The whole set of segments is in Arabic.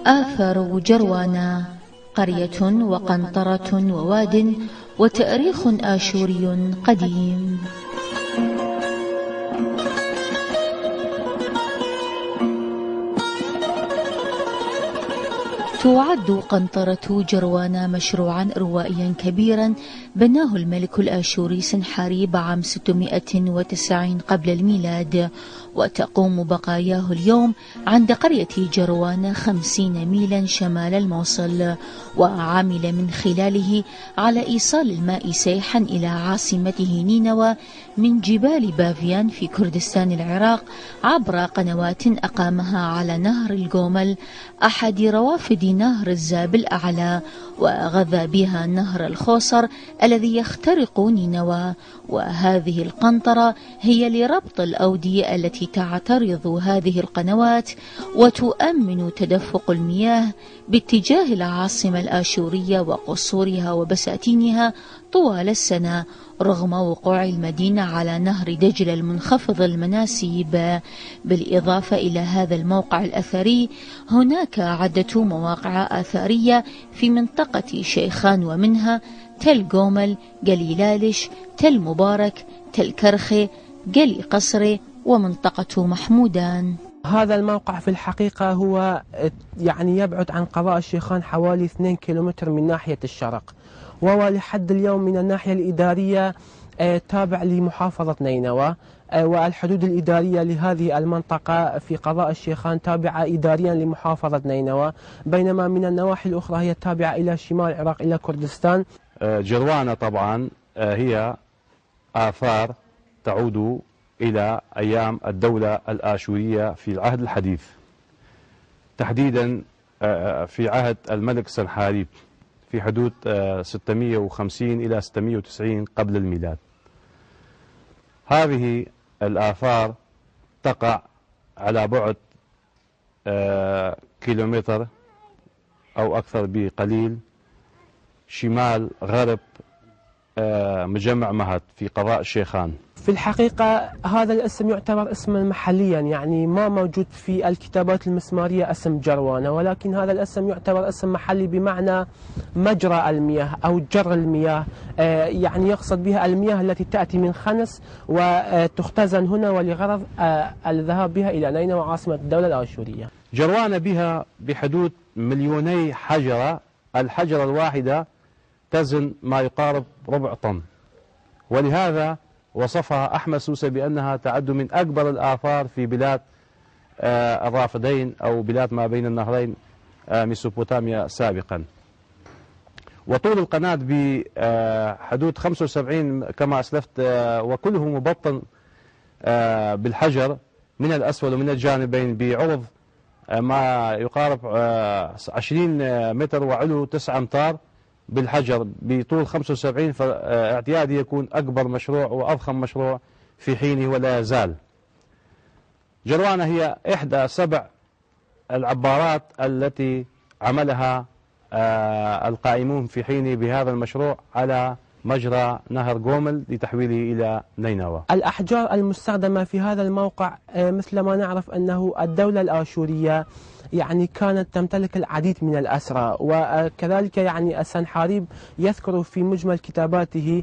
آثار جروانا، قرية وقنطرة وواد وتاريخ آشوري قديم. تعد قنطرة جروانا مشروعا روائيا كبيرا بناه الملك الآشوري سنحاريب عام 690 قبل الميلاد، وتقوم بقاياه اليوم عند قرية جروانا 50 ميلا شمال الموصل، وعمل من خلاله على إيصال الماء سيحا إلى عاصمته نينوى من جبال بافيان في كردستان العراق عبر قنوات أقامها على نهر الجومل أحد روافد نهر الزاب الأعلى، وغذى بها نهر الخوصر الذي يخترق نينوى. وهذه القنطرة هي لربط الأودية التي تعترض هذه القنوات وتؤمن تدفق المياه باتجاه العاصمة الآشورية وقصورها وبساتينها طوال السنة، رغم وقوع المدينة على نهر دجلة المنخفض المناسيب. بالإضافة إلى هذا الموقع الأثري هناك عدة مواقع أثرية في منطقة شيخان، ومنها تل جومل، جليلالش، تل مبارك، تل كرخي، جلي قصري، ومنطقة محمودان. هذا الموقع في الحقيقة هو يعني يبعد عن قضاء الشيخان حوالي 2 كيلومتر من ناحية الشرق، وهو لحد اليوم من الناحية الإدارية تابع لمحافظة نينوى، والحدود الإدارية لهذه المنطقة في قضاء الشيخان تابعة إداريا لمحافظة نينوى، بينما من النواحي الأخرى هي تابعة إلى شمال العراق إلى كردستان. جروانا طبعا هي آثار تعود إلى أيام الدولة الآشورية في العهد الحديث، تحديدا في عهد الملك سنحاريب في حدود 650 إلى 690 قبل الميلاد. هذه الآثار تقع على بعد كيلومتر أو أكثر بقليل شمال غرب مجمع مهد في قضاء الشيخان. في الحقيقة هذا الاسم يعتبر اسما محليا، يعني ما موجود في الكتابات المسمارية اسم جروانا، ولكن هذا الاسم يعتبر اسم محلي بمعنى مجرى المياه أو جر المياه، يعني يقصد بها المياه التي تأتي من خنس وتختزن هنا ولغرض الذهاب بها إلى نينوى عاصمة الدولة الآشورية. جروانا بها بحدود 2,000,000 حجرة، الحجرة الواحدة تزن ما يقارب ربع طن، ولهذا وصفها أحمد سوسة بأنها تعد من أكبر الآثار في بلاد الرافدين أو بلاد ما بين النهرين ميسوبوتاميا سابقا. وطول القناة بحدود 75 كما أسلفت، وكله مبطن بالحجر من الأسفل ومن الجانبين بعرض ما يقارب 20 متر وعلو 9 أمتار بالحجر بطول 75، فاعتيادي يكون أكبر مشروع وأضخم مشروع في حينه ولا يزال. جروانا هي إحدى 7 العبارات التي عملها القائمون في حينه بهذا المشروع على مجرى نهر جومل لتحويله إلى نينوى. الأحجار المستخدمة في هذا الموقع مثل ما نعرف أنه الدولة الآشورية يعني كانت تمتلك العديد من الأسرى، وكذلك يعني سنحاريب يذكر في مجمل كتاباته،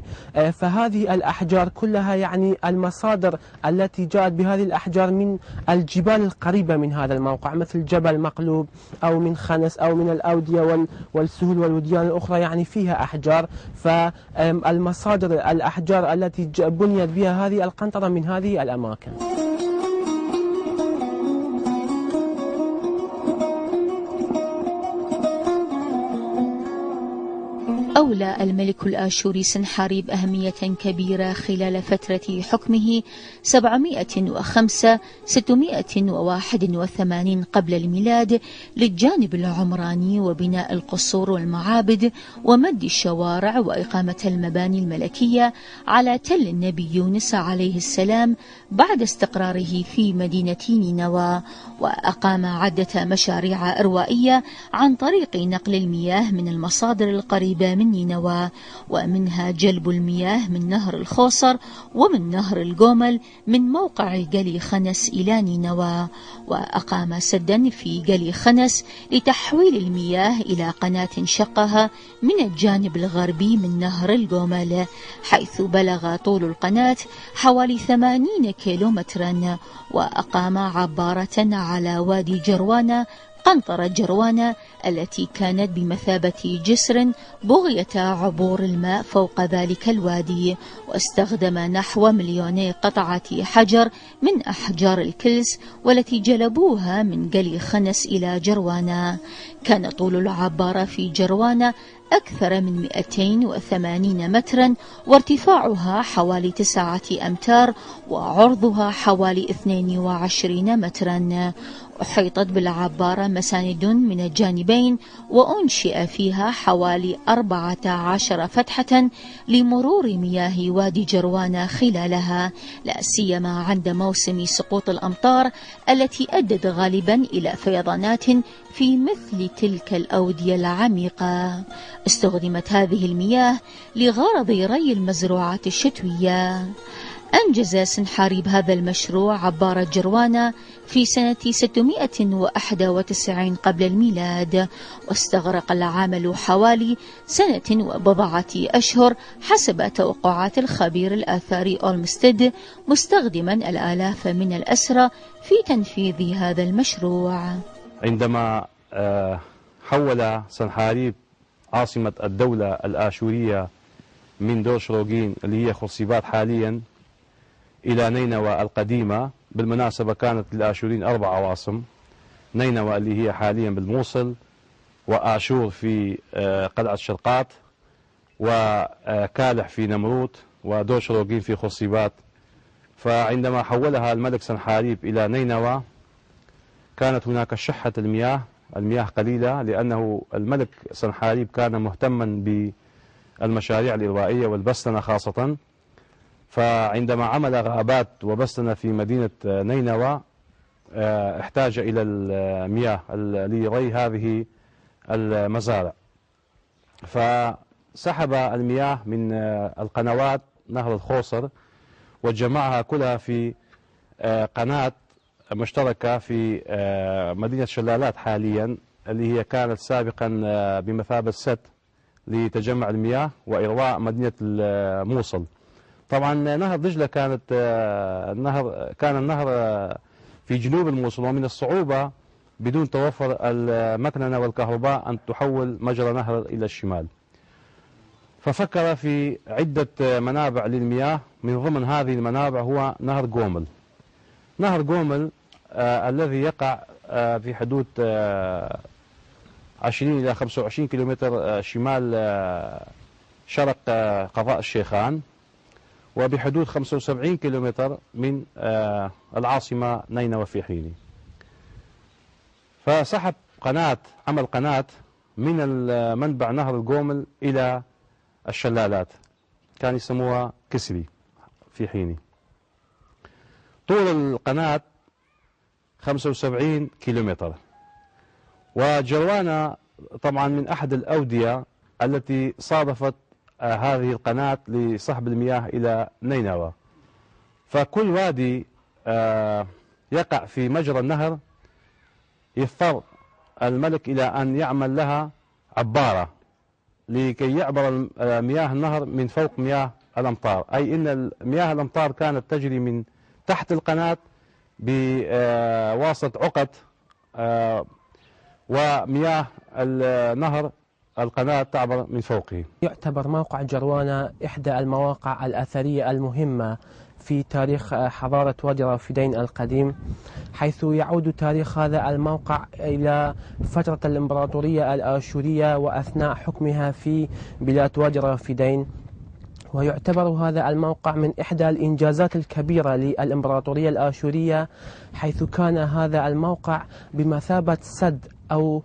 فهذه الأحجار كلها يعني المصادر التي جاءت بهذه الأحجار من الجبال القريبة من هذا الموقع، مثل جبل مقلوب أو من خنس أو من الأودية والسهول والوديان الأخرى، يعني فيها أحجار. فالمصادر الأحجار التي بنيت بها هذه القنطرة من هذه الأماكن. أولى الملك الآشوري سنحاريب أهمية كبيرة خلال فترة حكمه 705-681 قبل الميلاد للجانب العمراني وبناء القصور والمعابد ومد الشوارع وإقامة المباني الملكية على تل النبي يونس عليه السلام بعد استقراره في مدينة نينوى، وأقام عدة مشاريع إروائية عن طريق نقل المياه من المصادر القريبة من من نينوى، ومنها جلب المياه من نهر الخوصر ومن نهر الجومل من موقع قلي خنس إلى نينوى. وأقام سدا في قلي خنس لتحويل المياه إلى قناة شقها من الجانب الغربي من نهر الجومل، حيث بلغ طول القناة حوالي 80 كيلومترا. وأقام عبارة على وادي جروانة قنطرة جروانة التي كانت بمثابة جسر بغية عبور الماء فوق ذلك الوادي، واستخدم نحو 2,000,000 قطعة حجر من أحجار الكلس والتي جلبوها من قلي خنس إلى جروانة. كان طول العبارة في جروانة أكثر من 280 مترا، وارتفاعها حوالي 9 أمتار، وعرضها حوالي 22 مترا. أحيطت بالعبارة مساند من الجانبين، وأنشئ فيها حوالي 14 فتحة لمرور مياه وادي جروانة خلالها، لا سيما عند موسم سقوط الأمطار التي أدت غالبا إلى فيضانات في مثل تلك الأودية العميقة. استخدمت هذه المياه لغرض ري المزروعات الشتوية. أنجز سنحاريب هذا المشروع عبارة جروانة في سنة 691 قبل الميلاد، واستغرق العمل حوالي 1 و4 أشهر حسب توقعات الخبير الآثاري أولمستيد، مستخدما الآلاف من الأسرى في تنفيذ هذا المشروع. عندما حول سنحاريب عاصمة الدولة الآشورية من دور شروقين اللي هي خرسيبات حاليا إلى نينوى القديمة، بالمناسبة كانت للآشوريين 4 عواصم، نينوى اللي هي حاليا بالموصل، وآشور في قلعة شرقات، وكالح في نمروت، ودور شروقين في خرسيبات. فعندما حولها الملك سنحاريب إلى نينوى كانت هناك شحة المياه قليلة، لأنه الملك سنحاريب كان مهتما بالمشاريع الإروائية والبستنة خاصة. فعندما عمل غابات وبستنة في مدينة نينوى احتاج إلى المياه لري هذه المزارع، فسحب المياه من القنوات نهر الخوصر وجمعها كلها في قناة مشتركة في مدينة شلالات حاليا، اللي هي كانت سابقا بمثابة سد لتجمع المياه وإرواء مدينة الموصل. طبعا نهر دجلة كان النهر في جنوب الموصل، ومن الصعوبة بدون توفر المكننة والكهرباء أن تحول مجرى نهر إلى الشمال، ففكر في عدة منابع للمياه. من ضمن هذه المنابع هو نهر جومل. نهر جومل الذي يقع في حدود 20 إلى 25 كيلومتر شمال شرق قضاء الشيخان، وبحدود 75 كيلومتر من العاصمة نينوى في حيني. فسحب عمل قناة من منبع نهر الجومل إلى الشلالات، كان يسموها كسري في حيني. طول القناة 75 كيلومتر. وجروانة طبعا من أحد الأودية التي صادفت هذه القناة لسحب المياه إلى نينوى، فكل وادي يقع في مجرى النهر يضطر الملك إلى أن يعمل لها عبارة لكي يعبر مياه النهر من فوق مياه الأمطار، أي أن مياه الأمطار كانت تجري من تحت القناة بواسطة عقد، ومياه النهر القناة تعبر من فوقه. يعتبر موقع جروانة إحدى المواقع الأثرية المهمة في تاريخ حضارة وادي رافدين القديم، حيث يعود تاريخ هذا الموقع إلى فترة الإمبراطورية الآشورية وأثناء حكمها في بلاد وادي رافدين. ويعتبر هذا الموقع من إحدى الإنجازات الكبيرة للإمبراطورية الآشورية، حيث كان هذا الموقع بمثابة سد أو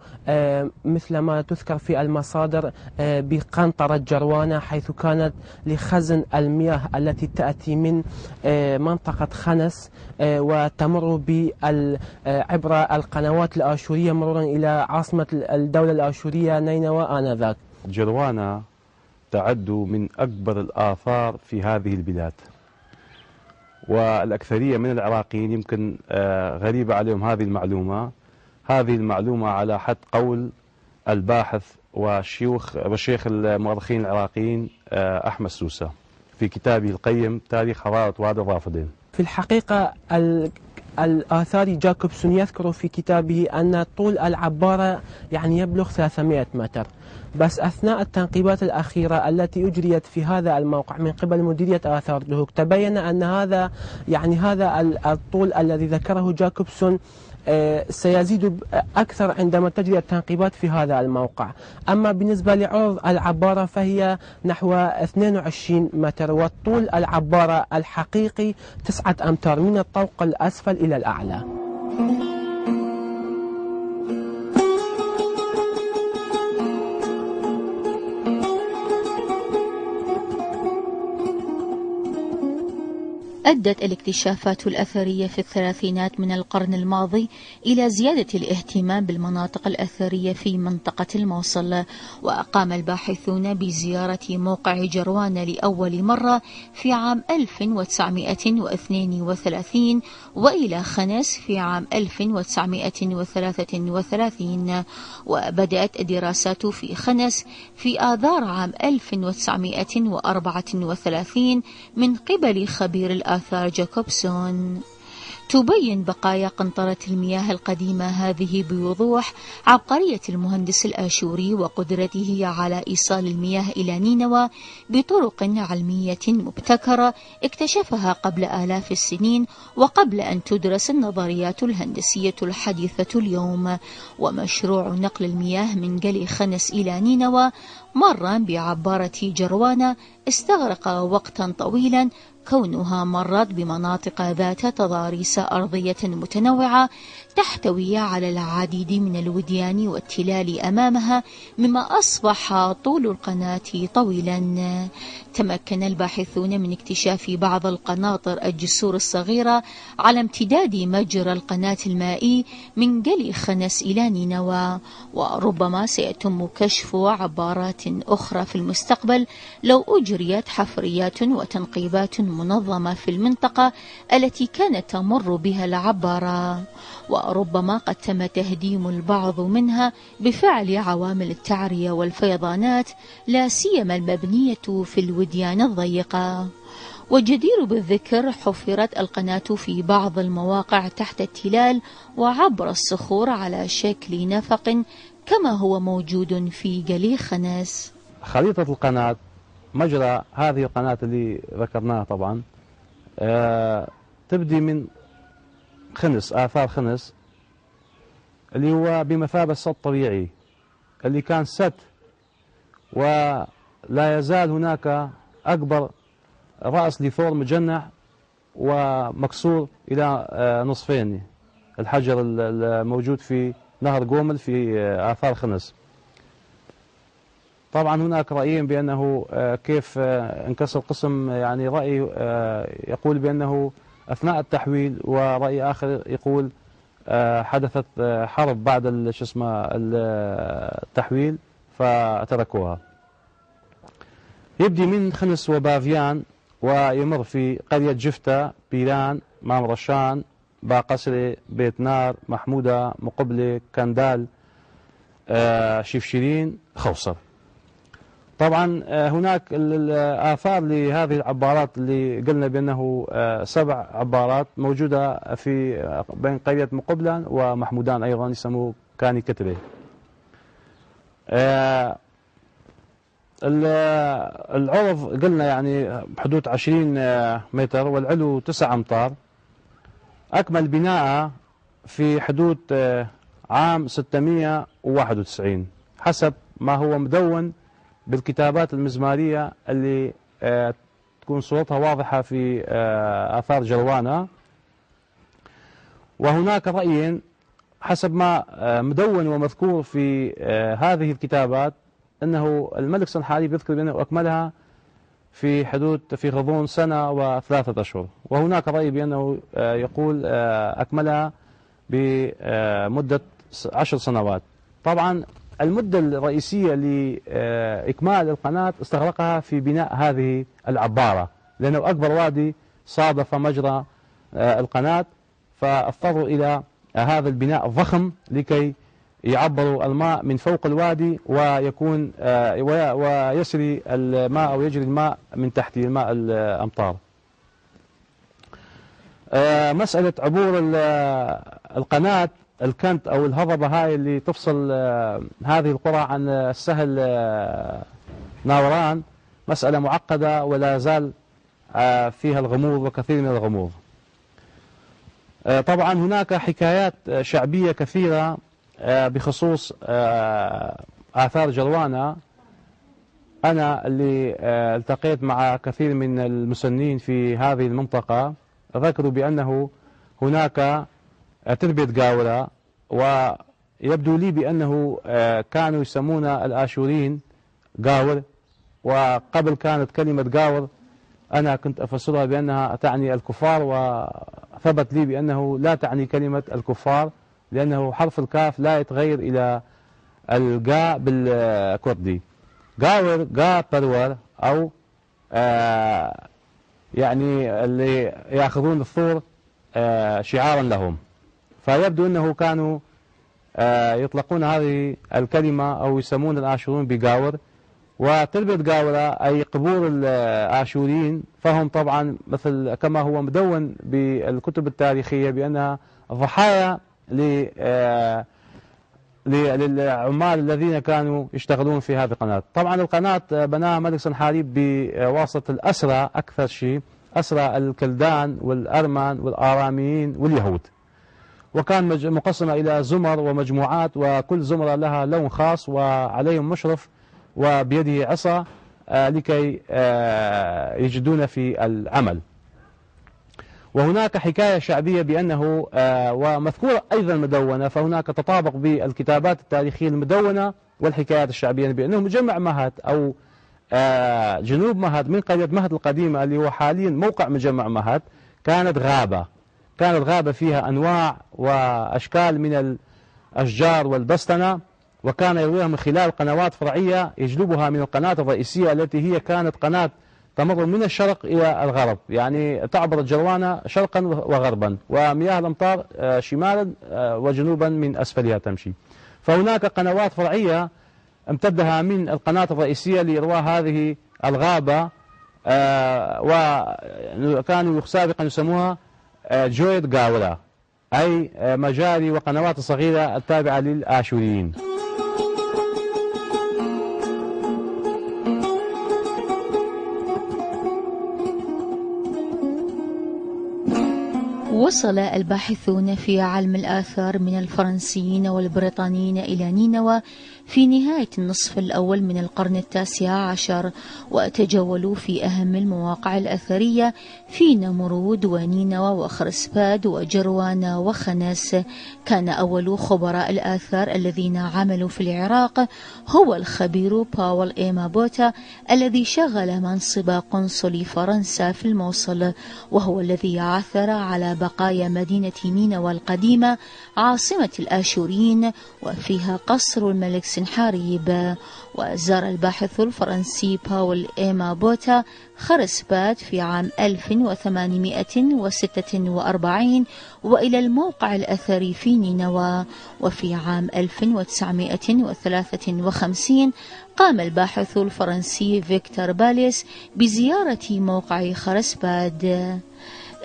مثل ما تذكر في المصادر بقنطرة جروانة، حيث كانت لخزن المياه التي تأتي من منطقة خنس وتمر عبر القنوات الآشورية مرورا إلى عاصمة الدولة الآشورية نينوى آنذاك. جروانة تعد من أكبر الآثار في هذه البلاد، والأكثرية من العراقيين يمكن غريبة عليهم هذه المعلومة. هذه المعلومة على حد قول الباحث وشيخ المؤرخين العراقيين أحمد سوسة في كتابه القيم تاريخ حضارة وادي الرافدين. في الحقيقة الآثاري جاكوبسون يذكر في كتابه أن طول العبارة يعني يبلغ 300 متر، بس أثناء التنقيبات الأخيرة التي أجريت في هذا الموقع من قبل مديرية آثار دهوك تبين أن هذا الطول الذي ذكره جاكوبسون سيزيد أكثر عندما تجري التنقيبات في هذا الموقع. أما بالنسبة لعرض العبارة فهي نحو 22 متر، والطول العبارة الحقيقي 9 أمتار من الطوق الأسفل إلى الأعلى. أدت الاكتشافات الأثرية في الثلاثينات من القرن الماضي إلى زيادة الاهتمام بالمناطق الأثرية في منطقة الموصل، وأقام الباحثون بزيارة موقع جروانة لأول مرة في عام 1932 وإلى خنس في عام 1933، وبدأت الدراسات في خنس في آذار عام 1934 من قبل خبير الآثار جاكوبسون. تبين بقايا قنطرة المياه القديمة هذه بوضوح عبقرية المهندس الآشوري وقدرته على إيصال المياه إلى نينوى بطرق علمية مبتكرة اكتشفها قبل آلاف السنين وقبل أن تدرس النظريات الهندسية الحديثة اليوم. ومشروع نقل المياه من جلي خنس إلى نينوى مرا بعبارة جروانة استغرق وقتا طويلا، كونها مرت بمناطق ذات تضاريس أرضية متنوعة تحتوي على العديد من الوديان والتلال أمامها، مما أصبح طول القناة طويلا. تمكن الباحثون من اكتشاف بعض القناطر الجسور الصغيرة على امتداد مجرى القناة المائي من جلي خنس إلى نينوى، وربما سيتم كشف عبارات أخرى في المستقبل لو أجريت حفريات وتنقيبات منظمة في المنطقة التي كانت تمر بها العبارة، وربما قد تم تهديم البعض منها بفعل عوامل التعرية والفيضانات، لا سيما المبنية في الوديان الضيقة. وجدير بالذكر حفرت القناة في بعض المواقع تحت التلال وعبر الصخور على شكل نفق كما هو موجود في جلي خنس. خريطة القناة، مجرى هذه القناة اللي ذكرناها طبعا تبدي من خنس، آثار خنس اللي هو بمثابة سد طبيعي اللي كان سد، ولا يزال هناك أكبر رأس لثور مجنح ومكسور إلى نصفين، الحجر الموجود في نهر قومل في آثار خنس. طبعا هناك رأيين بأنه كيف انكسر قسم، يعني رأي يقول بأنه أثناء التحويل، ورأي آخر يقول حدثت حرب بعد التحويل فتركوها. يبدي من خنس وبافيان ويمر في قرية جفتة، بيلان، مامرشان، باقسري، بيت نار، محمودة، مقبلة، كندال، شفشرين، خوصر. طبعا هناك الآثار لهذه العبارات اللي قلنا بأنه 7 عبارات موجودة في بين قرية مقبلان ومحمودان، أيضا يسموه كاني كتبه. العرض قلنا يعني بحدود 20 متر والعلو 9 أمتار. أكمل بناءه في حدود عام 691 حسب ما هو مدون بالكتابات المزمارية اللي تكون صورتها واضحة في آثار جروانة. وهناك رأيين حسب ما مدون ومذكور في هذه الكتابات أنه الملك سنحاريب يذكر بأنه أكملها في حدود في غضون 1 و3 أشهر، وهناك رأي بأنه يقول أكملها بمدة 10 سنوات. طبعا المدة الرئيسية لإكمال القناة استغرقها في بناء هذه العبارة، لأنه أكبر وادي صادف مجرى القناة، فاضطروا إلى هذا البناء الضخم لكي يعبروا الماء من فوق الوادي ويكون ويسري الماء أو يجري الماء من تحت الماء الأمطار. مسألة عبور القناة الكنت أو الهضبة هاي اللي تفصل هذه القرى عن السهل ناوران مسألة معقدة ولا زال فيها الغموض وكثير من الغموض. طبعا هناك حكايات شعبية كثيرة بخصوص آثار جروانا. أنا اللي التقيت مع كثير من المسنين في هذه المنطقة ذكروا بأنه هناك تربية قاورة، ويبدو لي بأنه كانوا يسمون الآشوريين قاور، وقبل كانت كلمة قاور أنا كنت أفسرها بأنها تعني الكفار، وثبت لي بأنه لا تعني كلمة الكفار، لأنه حرف الكاف لا يتغير إلى القاء بالكردي. قاور قا برور أو يعني اللي يأخذون الثور شعارا لهم، فيبدو أنه كانوا يطلقون هذه الكلمة أو يسمون الآشوريين بقاور. وتربية قاورة أي قبور الآشوريين، فهم طبعا مثل كما هو مدون بالكتب التاريخية بأنها ضحايا للعمال الذين كانوا يشتغلون في هذه القناة. طبعا القناة بناها ملك سنحاريب بواسطة الأسرى، أكثر شيء أسرى الكلدان والأرمن والآراميين واليهود، وكان مقسمة إلى زمر ومجموعات، وكل زمرة لها لون خاص وعليهم مشرف وبيده عصا لكي يجدون في العمل. وهناك حكاية شعبية بأنه ومذكورة أيضا مدونة، فهناك تطابق بالكتابات التاريخية المدونة والحكايات الشعبية بأنه مجمع مهد أو جنوب مهد من قرية مهد القديمة اللي هو حاليا موقع مجمع مهد كانت غابة فيها أنواع وأشكال من الأشجار والبستنة، وكان يرويها من خلال قنوات فرعية يجلبها من القناة الرئيسية التي هي كانت قناة تمر من الشرق إلى الغرب، يعني تعبر الجروانة شرقا وغربا، ومياه الأمطار شمالا وجنوبا من أسفلها تمشي. فهناك قنوات فرعية امتدها من القناة الرئيسية لإرواء هذه الغابة، وكانوا سابقا يسموها جويد قاورة، أي مجاري وقنوات صغيرة التابعة للآشوريين. وصل الباحثون في علم الآثار من الفرنسيين والبريطانيين إلى نينوى في نهاية النصف الأول من القرن التاسع عشر، وتجولوا في أهم المواقع الأثرية في نمرود ونينوى وخرسباد وجروانا وخنس. كان أول خبراء الآثار الذين عملوا في العراق هو الخبير باول إيما بوتا، الذي شغل منصب قنصل فرنسا في الموصل، وهو الذي عثر على بقايا مدينة نينوى القديمة عاصمة الآشوريين وفيها قصر الملك سنحاريب. وزار الباحث الفرنسي باول إيما بوتا خرسباد في عام 1846 وإلى الموقع الأثري في نينوى. وفي عام 1953 قام الباحث الفرنسي فيكتور باليس بزيارة موقع خرسباد.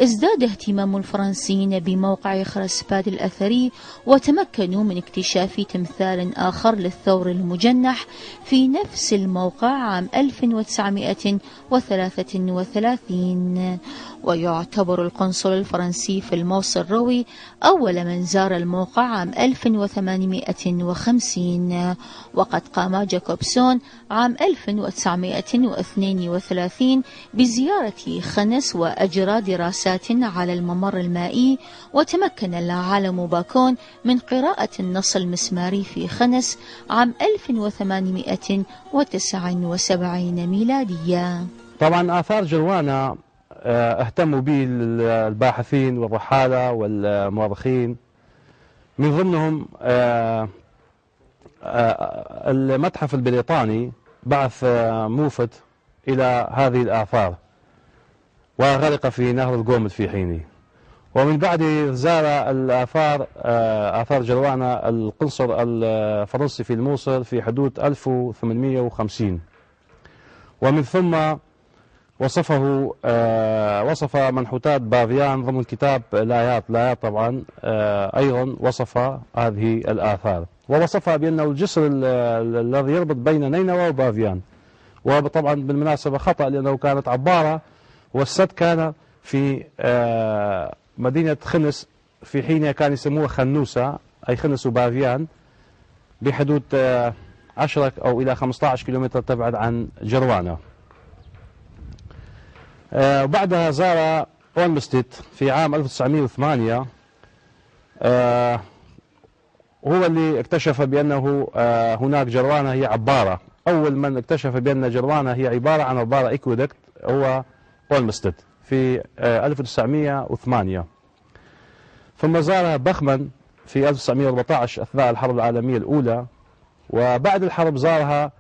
ازداد اهتمام الفرنسيين بموقع خرسباد الأثري، وتمكنوا من اكتشاف تمثال آخر للثور المجنح في نفس الموقع عام 1933. ويعتبر القنصل الفرنسي في الموصل روي أول من زار الموقع عام 1850. وقد قام جاكوبسون عام 1932 بزيارة خنس وأجرى دراسات على الممر المائي. وتمكن العالم باكون من قراءة النص المسماري في خنس عام 1879 ميلادية. طبعا آثار جروانا اهتموا به الباحثين والرحالة والمؤرخين، من ضمنهم المتحف البريطاني بعث موفد إلى هذه الآثار وغرق في نهر الجومد في حينه. ومن بعد زار الآثار آثار جروانا القنصل الفرنسي في الموصل في حدود 1850، ومن ثم وصف منحوتات بافيان ضمن كتاب لايات طبعا أيضا وصف هذه الآثار، ووصفها بأنه الجسر الذي يربط بين نينوى وبافيان. وطبعا بالمناسبة خطأ، لأنه كانت عبارة، والسد كان في مدينة خنس في حينها كان يسموها خنوسة، أي خنس وبافيان، بحدود 10 أو إلى 15 كيلومتر تبعد عن جروانا. وبعدها زار أولمستيد في عام 1908، هو اللي اكتشف بأنه هناك جروانا هي عبارة. أول من اكتشف بأن جروانا هي عبارة عن عبارة إكويدكت هو أولمستيد في 1908. ثم زارها بخمن في 1914 أثناء الحرب العالمية الأولى، وبعد الحرب زارها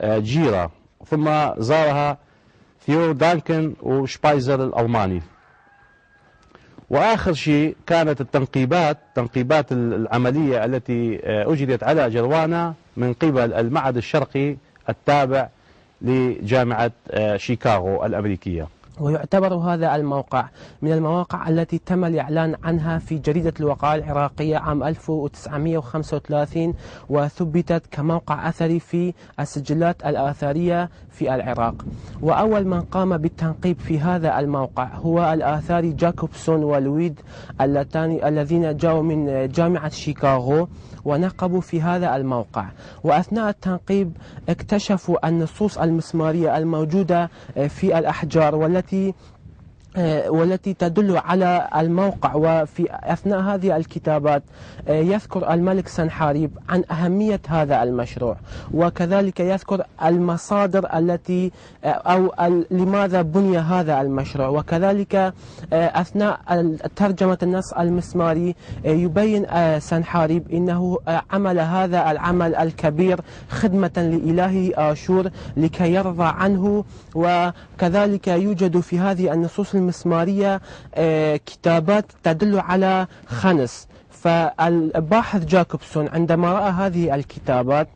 جيرا، ثم زارها ثيو دانكن وشبايزر الألماني. وآخر شيء كانت تنقيبات العملية التي أجريت على جروانا من قبل المعهد الشرقي التابع لجامعة شيكاغو الأمريكية. ويعتبر هذا الموقع من المواقع التي تم الإعلان عنها في جريدة الوقائع العراقية عام 1935، وثبتت كموقع أثري في السجلات الآثارية في العراق. وأول من قام بالتنقيب في هذا الموقع هو الآثاري جاكوبسون ولويد الذين جاءوا من جامعة شيكاغو ونقبوا في هذا الموقع. وأثناء التنقيب اكتشفوا النصوص المسمارية الموجودة في الأحجار والتي تدل على الموقع. وفي أثناء هذه الكتابات يذكر الملك سنحاريب عن أهمية هذا المشروع، وكذلك يذكر المصادر التي أو لماذا بني هذا المشروع. وكذلك أثناء ترجمة النص المسماري يبين سنحاريب إنه عمل هذا العمل الكبير خدمة لإله آشور لكي يرضى عنه. وكذلك يوجد في هذه النصوص المسمارية كتابات تدل على خنس. فالباحث جاكوبسون عندما رأى هذه الكتابات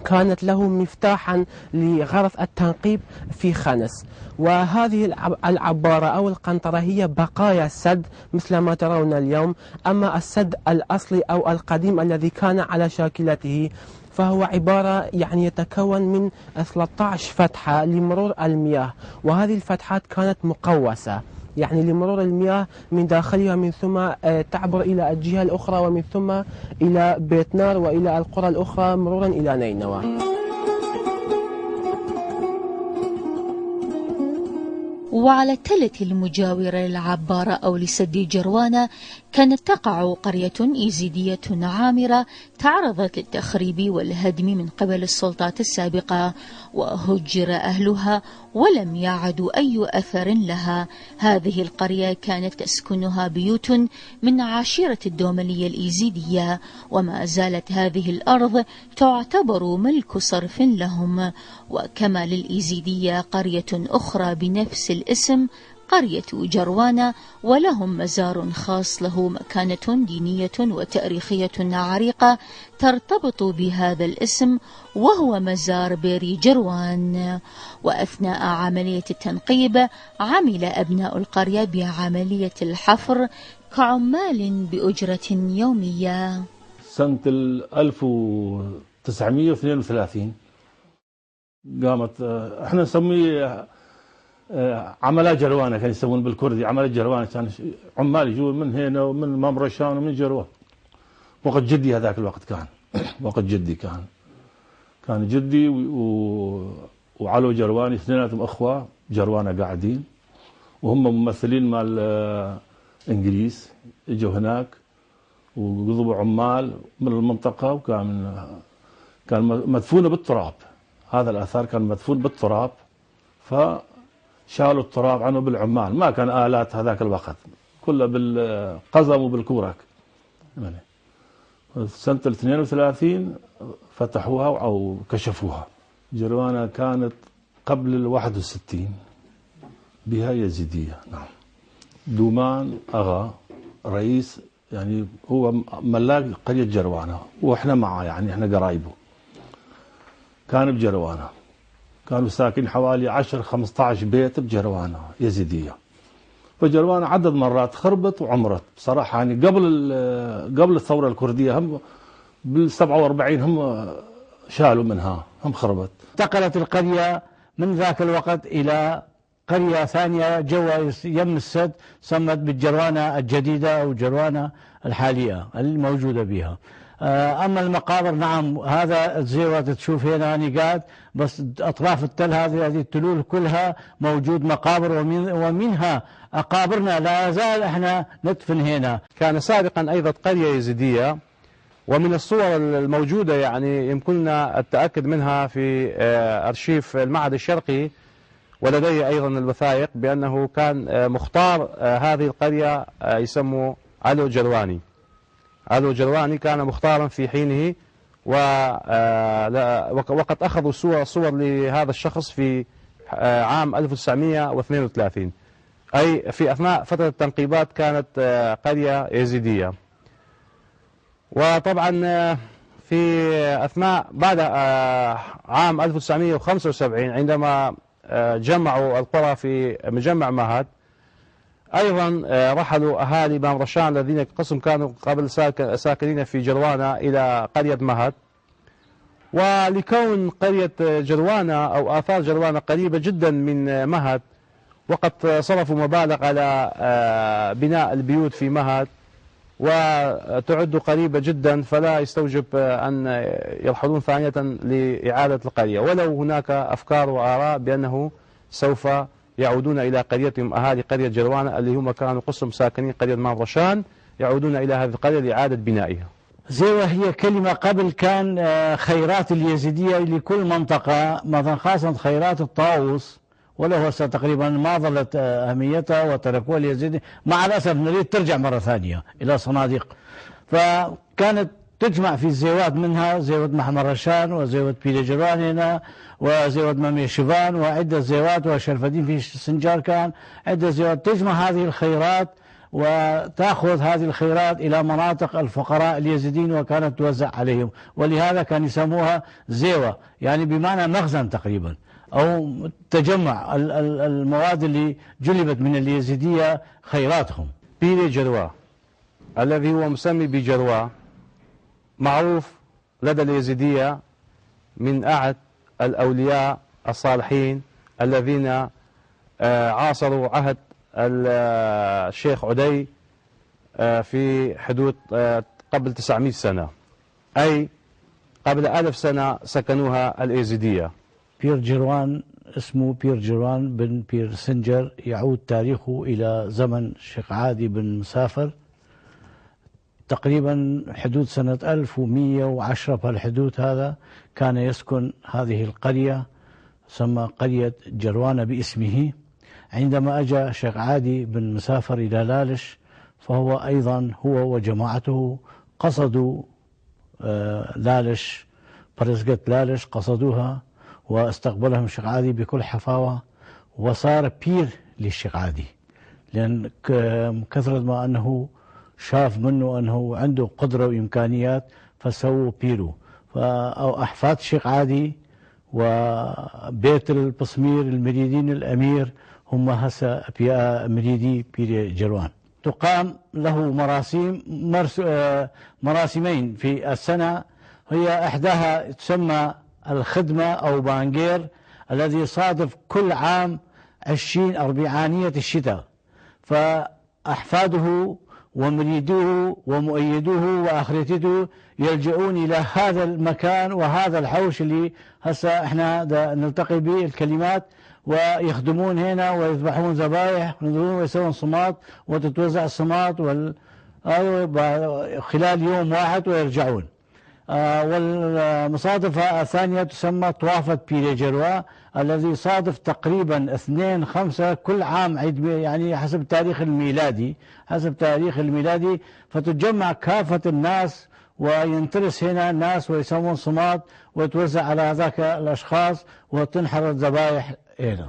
كانت له مفتاحا لغرض التنقيب في خنس. وهذه العبارة أو القنطرة هي بقايا السد مثل ما ترون اليوم. أما السد الأصلي أو القديم الذي كان على شاكلته فهو عبارة يتكون من 13 فتحة لمرور المياه، وهذه الفتحات كانت مقوسة لمرور المياه من داخلها، من ثم تعبر إلى الجهة الأخرى، ومن ثم إلى بيت نار وإلى القرى الأخرى مرورا إلى نينوى. وعلى التلة المجاورة للعبارة أو لسد جروانا كانت تقع قرية إيزيدية عامرة تعرضت للتخريب والهدم من قبل السلطات السابقة، وهجر أهلها ولم يعدوا أي أثر لها. هذه القرية كانت تسكنها بيوت من عشيرة الدوملية الإيزيدية، وما زالت هذه الأرض تعتبر ملك صرف لهم. وكما للإيزيدية قرية أخرى بنفس الاسم قرية جروانا، ولهم مزار خاص له مكانة دينية وتاريخية عريقة ترتبط بهذا الاسم، وهو مزار بيري جروان. وأثناء عملية التنقيب عمل أبناء القرية بعملية الحفر كعمال بأجرة يومية. سنة 1932 قامت، احنا نسميه عملات جروانة، كانوا يسمون بالكردي عملات جروانة. كان عمال يجون من هنا ومن ممرشان ومن جروان. وقت جدي هذاك الوقت كان وقت جدي كان جدي وعلو جرواني اثنيناتهم اخوه جروانة قاعدين، وهم ممثلين مال انجليز اجوا هناك وقضبوا عمال من المنطقة، كان مدفونة بالتراب. هذا الآثار كان مدفون بالتراب، فشالوا التراب عنه بالعمال. ما كان آلات هذاك الوقت، كله بالقزم وبالكورك. سنة 32 فتحوها أو كشفوها. جروانا كانت قبل 61 بها يزيدية. نعم. دومان أغا رئيس، يعني هو ملاك قرية جروانا وإحنا معه، يعني إحنا قرايبه. كان بجروانا، كانوا ساكن حوالي 10-15 بيت بجروانا يزيدية. فجروانا عدد مرات خربت وعمرت بصراحة، يعني قبل الثورة الكردية هم بال47 هم شالوا منها، هم خربت. انتقلت القرية من ذاك الوقت إلى قرية ثانية جوا يم السد، سمت بالجروانة الجديدة أو جروانة الحالية الموجودة بها. أما المقابر، نعم، هذا الزيوة تشوف هنا أنا قاعد، بس أطراف التل هذه التلول كلها موجود مقابر، ومنها أقابرنا لا زال احنا ندفن هنا. كان سابقا أيضا قرية يزيدية، ومن الصور الموجودة يعني يمكننا التأكد منها في أرشيف المعهد الشرقي، ولدي أيضا الوثائق بأنه كان مختار هذه القرية يسموا علو جرواني. علو جرواني كان مختارا في حينه، وقد أخذوا صور لهذا الشخص في عام 1932، أي في أثناء فترة التنقيبات كانت قرية يزيدية. وطبعا في أثناء بعد عام 1975 عندما جمعوا القرى في مجمع مهد، أيضا رحلوا أهالي مام رشان الذين قسم كانوا قبل ساكنين في جروانة إلى قرية مهد. ولكون قرية جروانة أو آثار جروانة قريبة جدا من مهد، وقد صرفوا مبالغ على بناء البيوت في مهد وتعد قريبة جدا، فلا يستوجب أن يرحلون ثانية لإعادة القرية، ولو هناك أفكار وآراء بأنه سوف يعودون إلى قريتهم. أهالي قرية جروانة اللي هم كانوا قسم ساكنين قرية مام رشان يعودون إلى هذه القرية لإعادة بنائها. زيوة هي كلمة قبل كان خيرات اليزيدية لكل منطقة، مثلا خاصة خيرات الطاووس، ولو هسه تقريبا ما ظلت أهميتها وتركوها اليزيدي، مع الأسف نريد ترجع مرة ثانية إلى صناديق. فكانت تجمع في الزيوات، منها زيوة محمد رشان وزيوة بيلي جروان هنا وزيوة مامي شيفان وعدة زيوات، وشرفدين في سنجار كان عدة زيوات تجمع هذه الخيرات وتأخذ هذه الخيرات إلى مناطق الفقراء اليزيدين وكانت توزع عليهم، ولهذا كان يسموها زيوة، يعني بمعنى مخزن تقريبا أو تجمع المواد اللي جلبت من اليزيدية خيراتهم. بيلي جروا الذي هو مسمي بجروا معروف لدى اليزيدية من أعد الأولياء الصالحين الذين عاصروا عهد الشيخ عدي في حدود قبل 900 سنة، أي قبل 1000 سنة سكنوها اليزيدية. بير جروان اسمه بير جروان بن بير سنجر، يعود تاريخه إلى زمن الشيخ عادي بن مسافر، تقريبا حدود سنة 1110. بهالحدود هذا كان يسكن هذه القرية، سمى قرية جروانة باسمه. عندما أجى الشيخ عادي بن مسافر إلى لالش، فهو أيضا هو وجماعته قصدوا لالش، برزقة لالش قصدوها، واستقبلهم الشيخ عادي بكل حفاوة، وصار بير للشيخ عادي، لأن كثرة ما أنه شاف منه أنه عنده قدرة وإمكانيات فسووا بيرو. أو أحفاد الشيخ عادي وبيت البصمير المريدين الأمير هم هسه مريدي بير جروان. تقام له مراسمين في السنة، هي إحداها تسمى الخدمة أو بانجير، الذي يصادف كل عام 20 أربعانية الشتاء، فأحفاده ومريدوه ومؤيدوه وأخرتته يلجؤون إلى هذا المكان وهذا الحوش اللي هسه احنا نلتقي به الكلمات، ويخدمون هنا ويذبحون ذبائح ويسوون صمات وتتوزع الصمات خلال يوم واحد ويرجعون. والمصادفة الثانية تسمى طوافة بيلي جروا، الذي يصادف تقريبا 2/5 كل عام عيد، يعني حسب التاريخ الميلادي، فتتجمع كافة الناس وينترس هنا الناس ويسوون صمات وتوزع على هذاك الأشخاص وتنحر الذبائح هنا.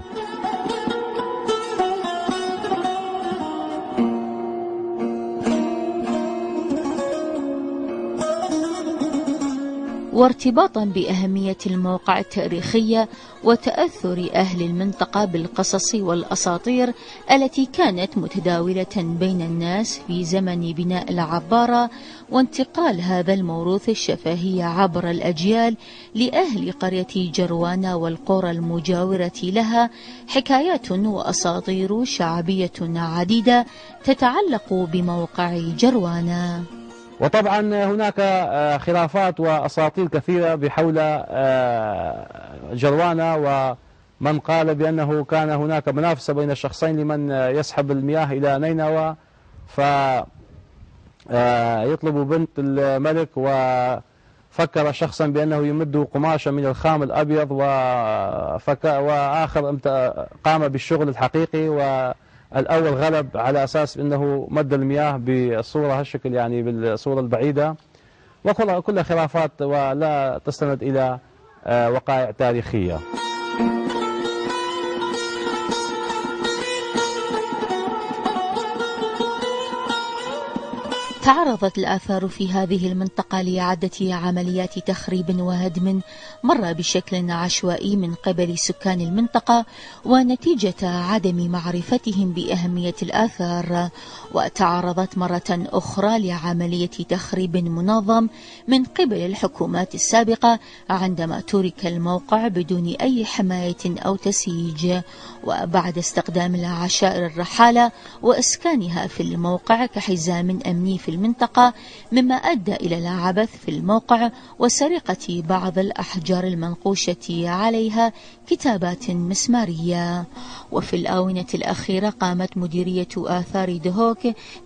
وارتباطا بأهمية الموقع التاريخية وتأثر أهل المنطقة بالقصص والأساطير التي كانت متداولة بين الناس في زمن بناء العبارة، وانتقال هذا الموروث الشفهي عبر الأجيال لأهل قرية جروانا والقرى المجاورة لها، حكايات وأساطير شعبية عديدة تتعلق بموقع جروانا. وطبعا هناك خلافات وأساطير كثيرة بحول جروانا، ومن قال بأنه كان هناك منافسة بين الشخصين لمن يسحب المياه إلى نينوى، فيطلب بنت الملك، وفكر شخصا بأنه يمد قماشا من الخام الأبيض، وآخر قام بالشغل الحقيقي، والأول غلب على أساس أنه مد المياه بالصورة هالشكل، يعني بالصورة البعيدة، وكل خلافات ولا تستند إلى وقائع تاريخية. تعرضت الآثار في هذه المنطقة لعدة عمليات تخريب وهدم مر بشكل عشوائي من قبل سكان المنطقة، ونتيجة عدم معرفتهم بأهمية الآثار، وتعرضت مرة أخرى لعملية تخريب منظم من قبل الحكومات السابقة عندما ترك الموقع بدون أي حماية أو تسييج، وبعد استخدام العشائر الرحالة وإسكانها في الموقع كحزام أمني في المنطقة، مما أدى إلى العبث في الموقع وسرقة بعض الأحجار المنقوشة عليها كتابات مسمارية. وفي الآونة الأخيرة قامت مديرية آثار دهوك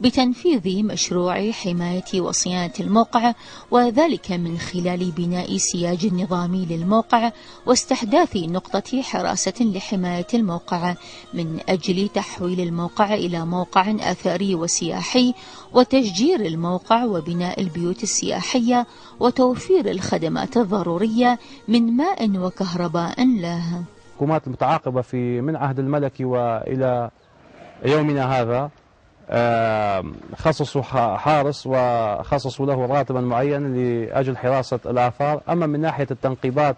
بتنفيذ مشروع حماية وصيانة الموقع، وذلك من خلال بناء سياج نظامي للموقع واستحداث نقطة حراسة لحماية الموقع من أجل تحويل الموقع إلى موقع أثري وسياحي، وتشجير الموقع وبناء البيوت السياحية وتوفير الخدمات الضرورية من ماء وكهرباء له. الحكومات المتعاقبة من عهد الملك وإلى يومنا هذا خصصوا حارس وخصصوا له راتبا معين لأجل حراسة الآثار. أما من ناحية التنقيبات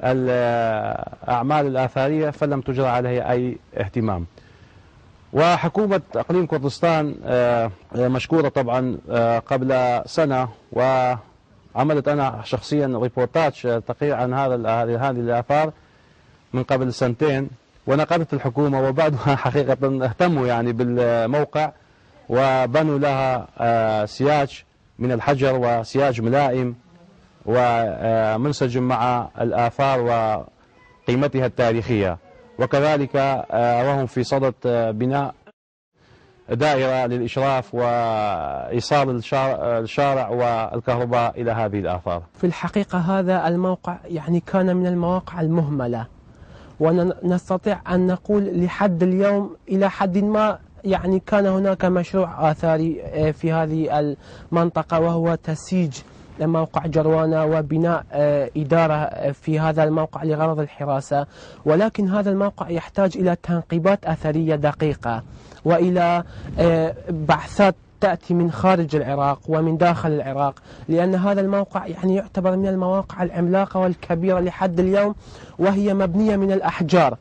والأعمال الآثارية فلم تجرى عليها أي اهتمام. وحكومة أقليم كردستان مشكورة طبعا قبل سنة، وعملت أنا شخصيا ريبورتاج تقرير عن هذه الآثار من قبل سنتين، ونقدت الحكومة وبعدها حقيقة اهتموا يعني بالموقع وبنوا لها سياج من الحجر وسياج ملائم ومنسجم مع الآثار وقيمتها التاريخية، وكذلك وهم في صدد بناء دائرة للإشراف وإيصال الشارع والكهرباء إلى هذه الآثار. في الحقيقة هذا الموقع يعني كان من المواقع المهملة، ونستطيع أن نقول لحد اليوم إلى حد ما يعني كان هناك مشروع آثاري في هذه المنطقة، وهو تسييج موقع جروانا وبناء إدارة في هذا الموقع لغرض الحراسة. ولكن هذا الموقع يحتاج إلى تنقيبات أثرية دقيقة وإلى بعثات تأتي من خارج العراق ومن داخل العراق، لأن هذا الموقع يعني يعتبر من المواقع العملاقة والكبيرة لحد اليوم، وهي مبنية من الأحجار.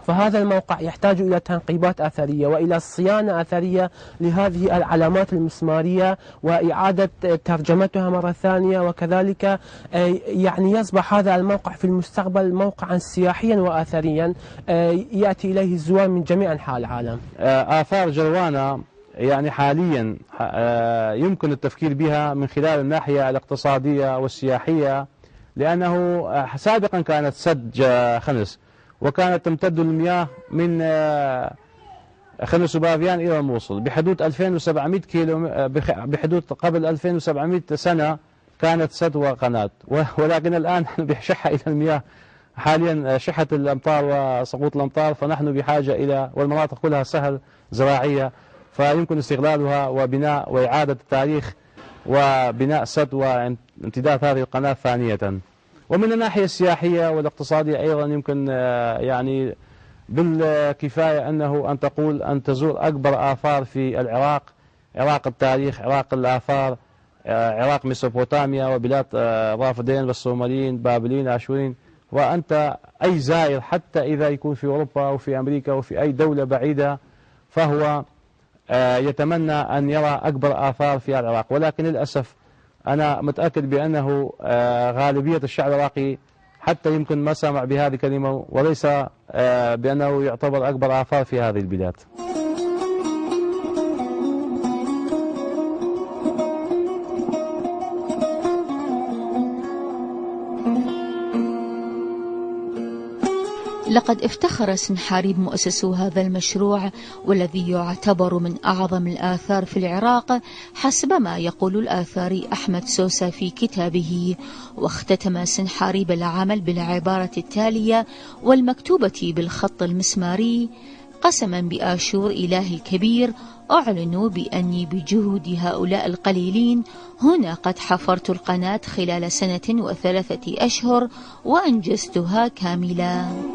فهذا الموقع يحتاج إلى تنقيبات أثرية وإلى صيانة أثرية لهذه العلامات المسمارية وإعادة ترجمتها مرة ثانية، وكذلك يعني يصبح هذا الموقع في المستقبل موقعا سياحيا وأثريا يأتي إليه الزوار من جميع أنحاء العالم. آثار جروانا يعني حاليا يمكن التفكير بها من خلال الناحية الاقتصادية والسياحية، لأنه سابقا كانت سد خنس، وكانت تمتد المياه من خنس وباذيان إلى الموصل بحدود 2700 كيلو، بحدود قبل 2700 سنة كانت سد وقناة، ولكن الآن بشحة إلى المياه حاليا، شحة الأمطار وسقوط الأمطار، فنحن بحاجة إلى، والمناطق كلها سهل زراعية، فيمكن استغلالها وبناء وإعادة التاريخ وبناء سد وامتداد هذه القناة ثانية. ومن الناحية السياحية والاقتصادية أيضا يمكن يعني بالكفاية أن تقول أن تزور أكبر آثار في العراق، عراق التاريخ، عراق الآثار، عراق ميسوبوتاميا وبلاد الرافدين والصوماليين بابليين آشورين. وأنت أي زائر حتى إذا يكون في أوروبا أو في أمريكا أو في أي دولة بعيدة فهو يتمنى أن يرى أكبر آثار في العراق. ولكن للأسف أنا متأكد بأنه غالبية الشعب العراقي حتى يمكن ما سمع بهذه الكلمة، وليس بأنه يعتبر أكبر آثار في هذه البلاد. لقد افتخر سنحاريب مؤسسو هذا المشروع والذي يعتبر من أعظم الآثار في العراق حسب ما يقول الآثاري أحمد سوسة في كتابه. واختتم سنحاريب العمل بالعبارة التالية والمكتوبة بالخط المسماري: قسما بآشور إله الكبير أعلن بأني بجهود هؤلاء القليلين هنا قد حفرت القناة خلال 1 و3 أشهر وأنجزتها كاملة.